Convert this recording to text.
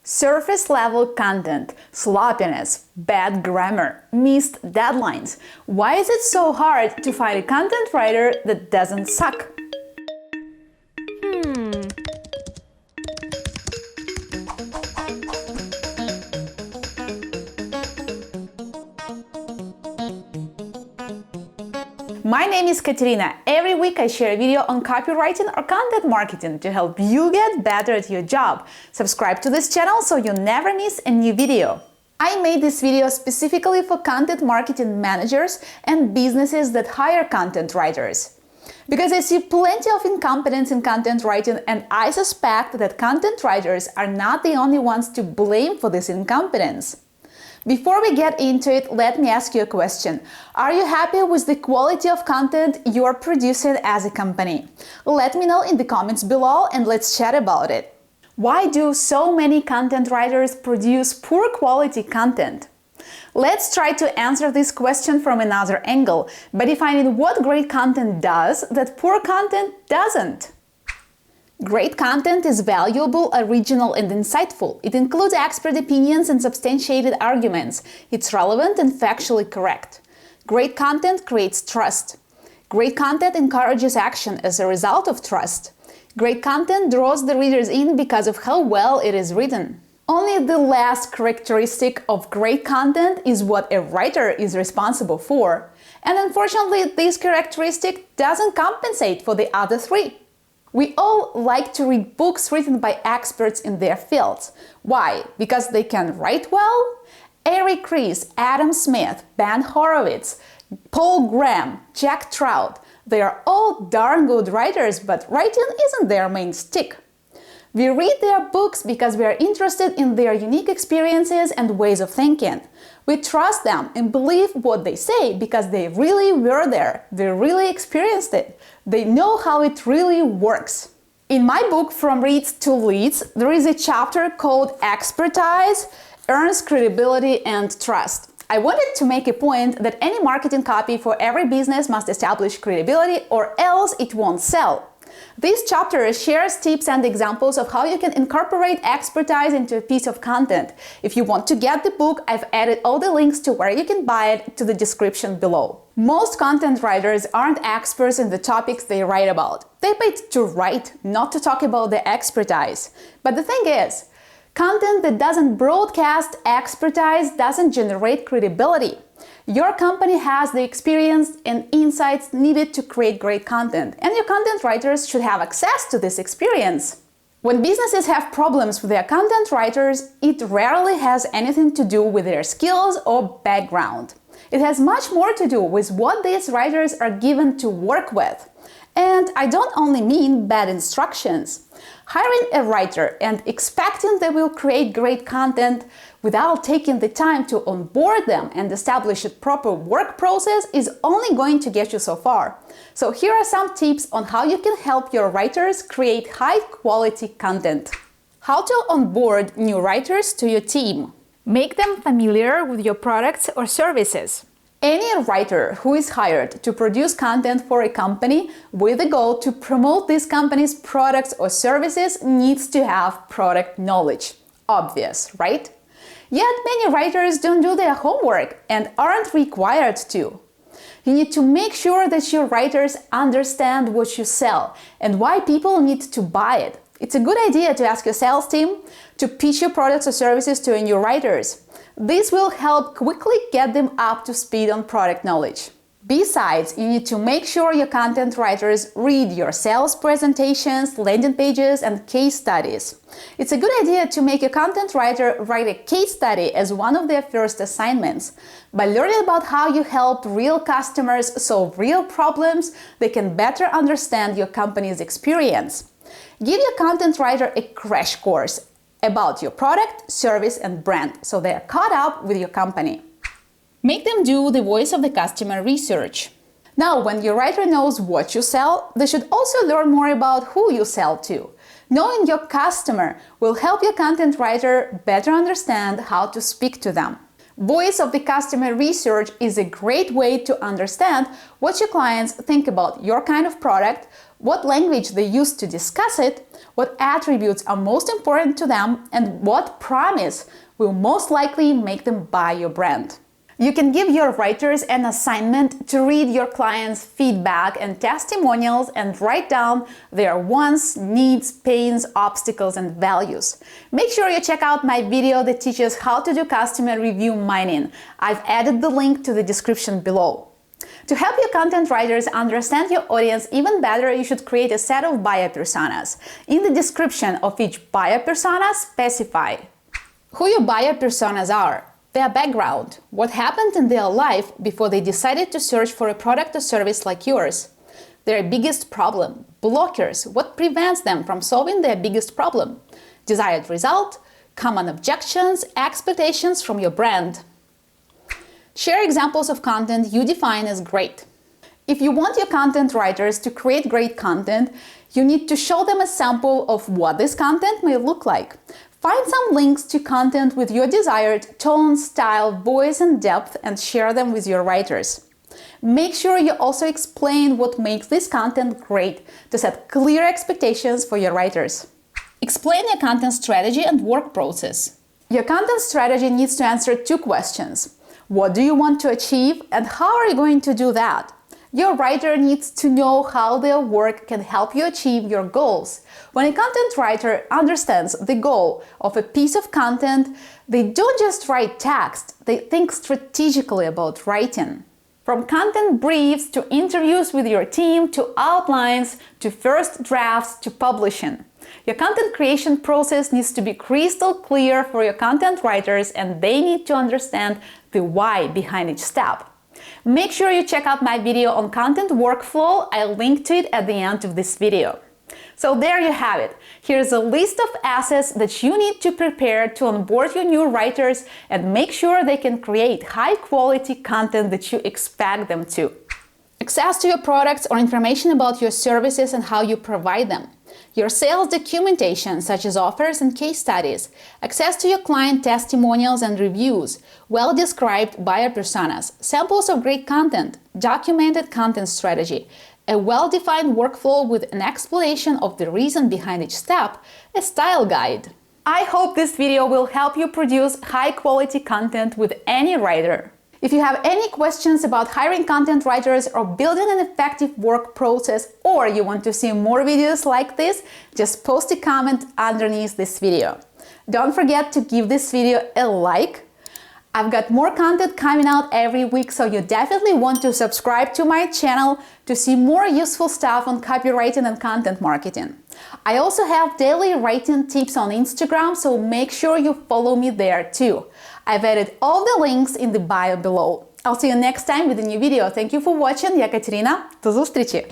Surface level content, sloppiness, bad grammar, missed deadlines. Why is it so hard to find a content writer that doesn't suck? My name is Katerina. Every week I share a video on copywriting or content marketing to help you get better at your job. Subscribe to this channel so you never miss a new video. I made this video specifically for content marketing managers and businesses that hire content writers. Because I see plenty of incompetence in content writing, and I suspect that content writers are not the only ones to blame for this incompetence. Before we get into it, let me ask you a question. Are you happy with the quality of content you are producing as a company? Let me know in the comments below and let's chat about it. Why do so many content writers produce poor quality content? Let's try to answer this question from another angle, by defining what great content does that poor content doesn't. Great content is valuable, original, and insightful. It includes expert opinions and substantiated arguments. It's relevant and factually correct. Great content creates trust. Great content encourages action as a result of trust. Great content draws the readers in because of how well it is written. Only the last characteristic of great content is what a writer is responsible for. And unfortunately, this characteristic doesn't compensate for the other three. We all like to read books written by experts in their fields. Why? Because they can write well? Eric Ries, Adam Smith, Ben Horowitz, Paul Graham, Jack Trout, they are all darn good writers, but writing isn't their main stick. We read their books because we are interested in their unique experiences and ways of thinking. We trust them and believe what they say because they really were there, they really experienced it, they know how it really works. In my book From Reads to Leads, there is a chapter called Expertise Earns Credibility and Trust. I wanted to make a point that any marketing copy for every business must establish credibility or else it won't sell. This chapter shares tips and examples of how you can incorporate expertise into a piece of content. If you want to get the book, I've added all the links to where you can buy it to the description below. Most content writers aren't experts in the topics they write about. They paid to write, not to talk about their expertise. But the thing is, content that doesn't broadcast expertise doesn't generate credibility. Your company has the experience and insights needed to create great content, and your content writers should have access to this experience. When businesses have problems with their content writers, it rarely has anything to do with their skills or background. It has much more to do with what these writers are given to work with. And I don't only mean bad instructions. Hiring a writer and expecting they will create great content without taking the time to onboard them and establish a proper work process is only going to get you so far. So here are some tips on how you can help your writers create high-quality content. How to onboard new writers to your team. Make them familiar with your products or services. Any writer who is hired to produce content for a company with the goal to promote this company's products or services needs to have product knowledge. Obvious, right? Yet many writers don't do their homework and aren't required to. You need to make sure that your writers understand what you sell and why people need to buy it. It's a good idea to ask your sales team to pitch your products or services to your writers. This will help quickly get them up to speed on product knowledge. Besides, you need to make sure your content writers read your sales presentations, landing pages, and case studies. It's a good idea to make your content writer write a case study as one of their first assignments. By learning about how you help real customers solve real problems, they can better understand your company's experience. Give your content writer a crash course about your product, service, and brand, so they are caught up with your company. Make them do the voice of the customer research. Now, when your writer knows what you sell, they should also learn more about who you sell to. Knowing your customer will help your content writer better understand how to speak to them. Voice of the customer research is a great way to understand what your clients think about your kind of product, what language they use to discuss it, what attributes are most important to them, and what promise will most likely make them buy your brand. You can give your writers an assignment to read your clients' feedback and testimonials and write down their wants, needs, pains, obstacles, and values. Make sure you check out my video that teaches how to do customer review mining. I've added the link to the description below. To help your content writers understand your audience even better, you should create a set of buyer personas. In the description of each buyer persona, specify who your buyer personas are, their background, what happened in their life before they decided to search for a product or service like yours, their biggest problem, blockers, what prevents them from solving their biggest problem, desired result, common objections, expectations from your brand. Share examples of content you define as great. If you want your content writers to create great content, you need to show them a sample of what this content may look like. Find some links to content with your desired tone, style, voice, and depth and share them with your writers. Make sure you also explain what makes this content great to set clear expectations for your writers. Explain your content strategy and work process. Your content strategy needs to answer two questions. What do you want to achieve and how are you going to do that? Your writer needs to know how their work can help you achieve your goals. When a content writer understands the goal of a piece of content, they don't just write text, they think strategically about writing. From content briefs to interviews with your team to outlines to first drafts to publishing. Your content creation process needs to be crystal clear for your content writers and they need to understand the why behind each step. Make sure you check out my video on content workflow. I'll link to it at the end of this video. So there you have it. Here's a list of assets that you need to prepare to onboard your new writers and make sure they can create high-quality content that you expect them to. Access to your products or information about your services and how you provide them. Your sales documentation, such as offers and case studies. Access to your client testimonials and reviews. Well-described buyer personas. Samples of great content. Documented content strategy. A well-defined workflow with an explanation of the reason behind each step. A style guide. I hope this video will help you produce high-quality content with any writer. If you have any questions about hiring content writers or building an effective work process, or you want to see more videos like this, just post a comment underneath this video. Don't forget to give this video a like. I've got more content coming out every week, so you definitely want to subscribe to my channel to see more useful stuff on copywriting and content marketing. I also have daily writing tips on Instagram, so make sure you follow me there too. I've added all the links in the bio below. I'll see you next time with a new video. Thank you for watching. Я Катерина. До зустрічі!